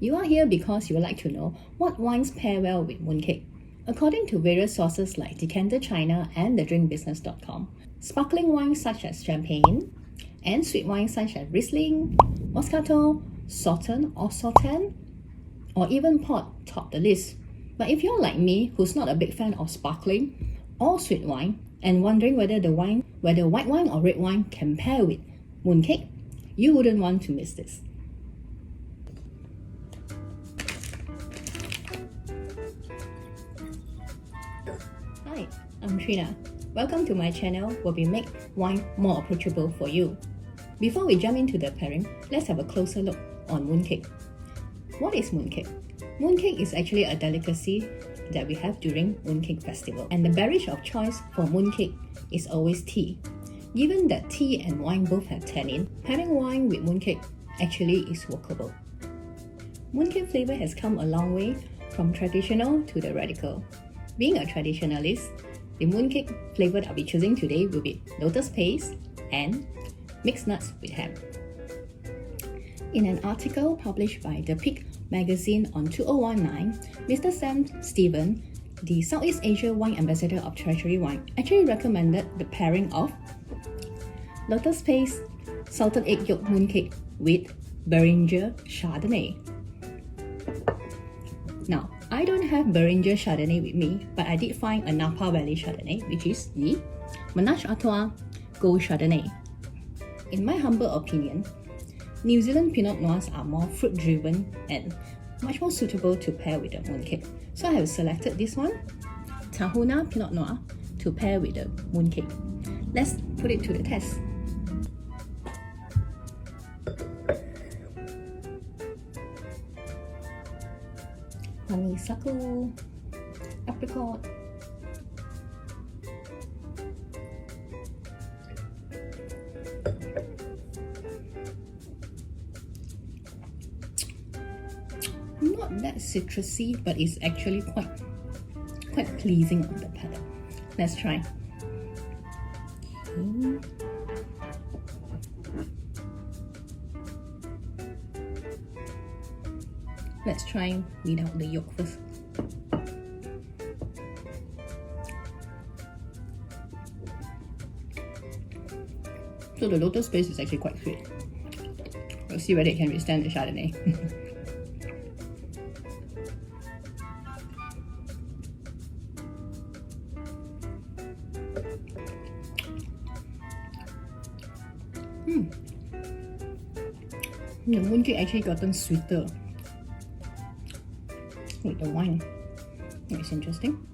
You are here because you would like to know what wines pair well with mooncake. According to various sources like Decanter China and thedrinkbusiness.com, sparkling wines such as champagne and sweet wines such as Riesling, Moscato, Sauternes or Sauternes, or even port top the list. But if you're like me, who's not a big fan of sparkling or sweet wine, and wondering whether white wine or red wine can pair with mooncake, you wouldn't want to miss this. Hi, I'm Trina. Welcome to my channel where we make wine more approachable for you. Before we jump into the pairing, let's have a closer look on mooncake. What is mooncake? Mooncake is actually a delicacy that we have during Mooncake Festival, and the beverage of choice for mooncake is always tea. Given that tea and wine both have tannin, pairing wine with mooncake actually is workable. Mooncake flavour has come a long way from traditional to the radical. Being a traditionalist, the mooncake flavour that I'll be choosing today will be lotus paste and mixed nuts with ham. In an article published by The Peak magazine on 2019, Mr. Sam Stephen, the Southeast Asia Wine Ambassador of Treasury Wine, actually recommended the pairing of lotus paste salted egg yolk mooncake with Beringer Chardonnay. Now, I don't have Beringer Chardonnay with me, but I did find a Napa Valley Chardonnay, which is the Menage a Trois Gold Chardonnay. In my humble opinion, New Zealand Pinot Noirs are more fruit-driven and much more suitable to pair with the mooncake. So I have selected this one, Tahuna Pinot Noir, to pair with the mooncake. Let's put it to the test. Honeysuckle, apricot, not that citrusy, but it's actually quite pleasing on the palate. Let's try. Okay. Let's try without the yolk first. So the lotus paste is actually quite sweet. We'll see whether it can withstand the Chardonnay. The mooncake actually gotten sweeter with the wine. It's interesting.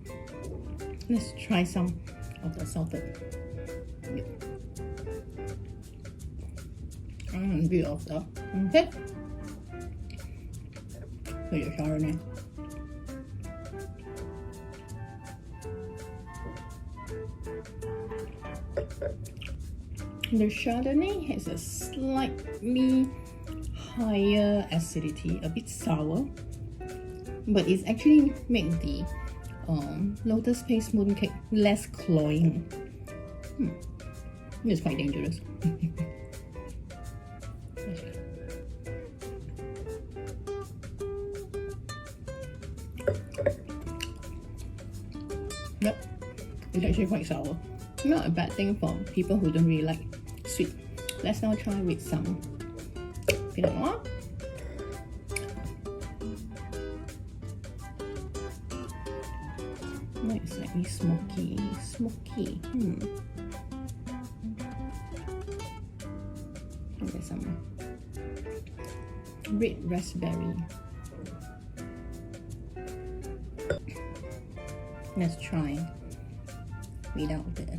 Let's try some of the salted milk. And a bit of the mooncake with the Chardonnay. The Chardonnay has a slightly higher acidity, a bit sour, but it's actually make the lotus paste mooncake less cloying. It's quite dangerous. Yep, it's actually quite sour. Not a bad thing for people who don't really like sweet. Let's now try with some Pinot Noir. It's slightly smoky. Okay, some red raspberry. Let's try without the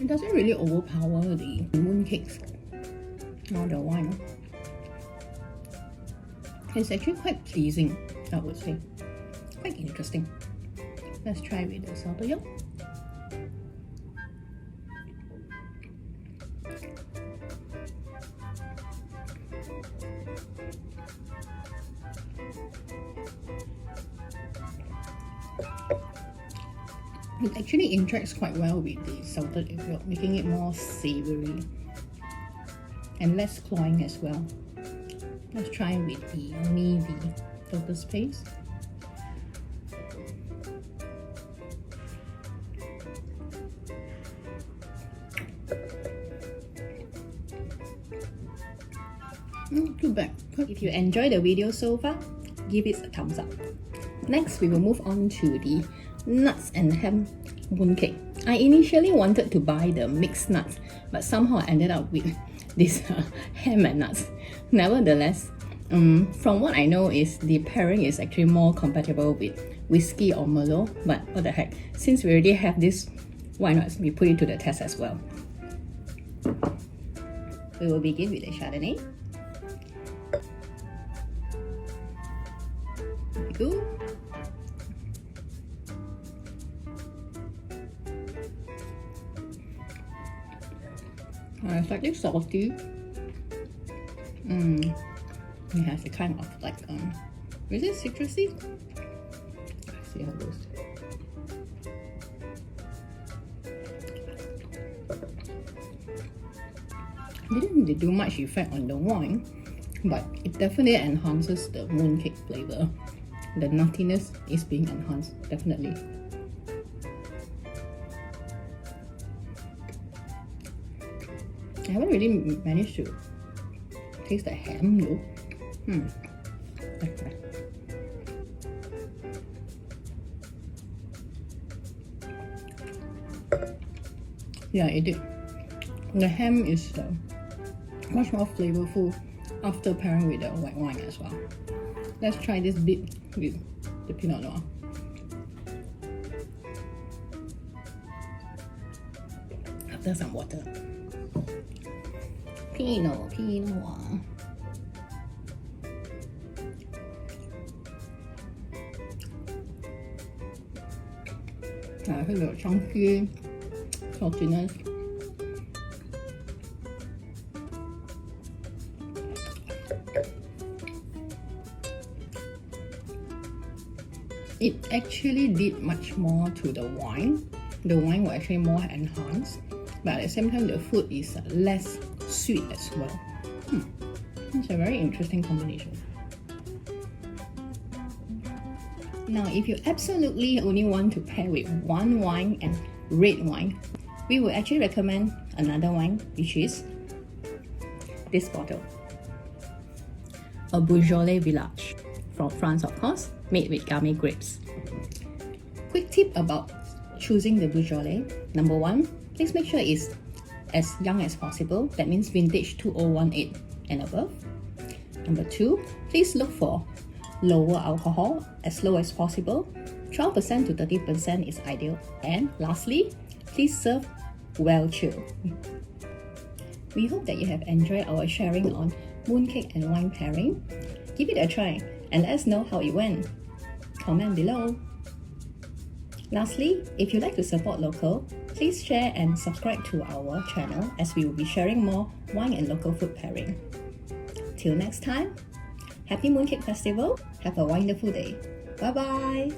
It doesn't really overpower the mooncakes or the wine. It's actually quite pleasing, I would say. Quite interesting. Let's try with the salted yolk. It actually interacts quite well with the salted egg yolk, making it more savoury and less cloying as well. Let's try with the navy lotus paste. Not too bad. If you enjoyed the video so far, give it a thumbs up. Next, we will move on to the nuts and ham mooncake. I initially wanted to buy the mixed nuts, but somehow I ended up with this ham and nuts. Nevertheless, from what I know is the pairing is actually more compatible with whiskey or Merlot, but what the heck, since we already have this, why not we put it to the test as well. We will begin with the Chardonnay. There we go. Slightly salty. It has a kind of like is it citrusy? Let's see how it goes. Didn't do much effect on the wine, but it definitely enhances the mooncake flavor. The nuttiness is being enhanced, definitely. I haven't really managed to taste the ham though. Okay. Yeah, it did. The ham is much more flavorful after pairing with the white wine as well. Let's try this bit with the Pinot Noir. After some water. Pinot Noir. I have a chunky saltiness. It actually did much more to the wine. The wine was actually more enhanced, but at the same time the food is less sweet as well. It's a very interesting combination. Now, if you absolutely only want to pair with one wine and red wine, we would actually recommend another wine, which is this bottle. A Beaujolais Village from France, of course, made with Gamay grapes. Quick tip about choosing the Beaujolais. Number one, please make sure it's as young as possible. That means vintage 2018 and above. Number two, please look for lower alcohol, as low as possible. 12% to 30% is ideal. And lastly, please serve well chilled. We hope that you have enjoyed our sharing on mooncake and wine pairing. Give it a try and let us know how it went. Comment below. Lastly, if you'd like to support local, please share and subscribe to our channel as we will be sharing more wine and local food pairing. Till next time, happy Mooncake Festival. Have a wonderful day. Bye bye.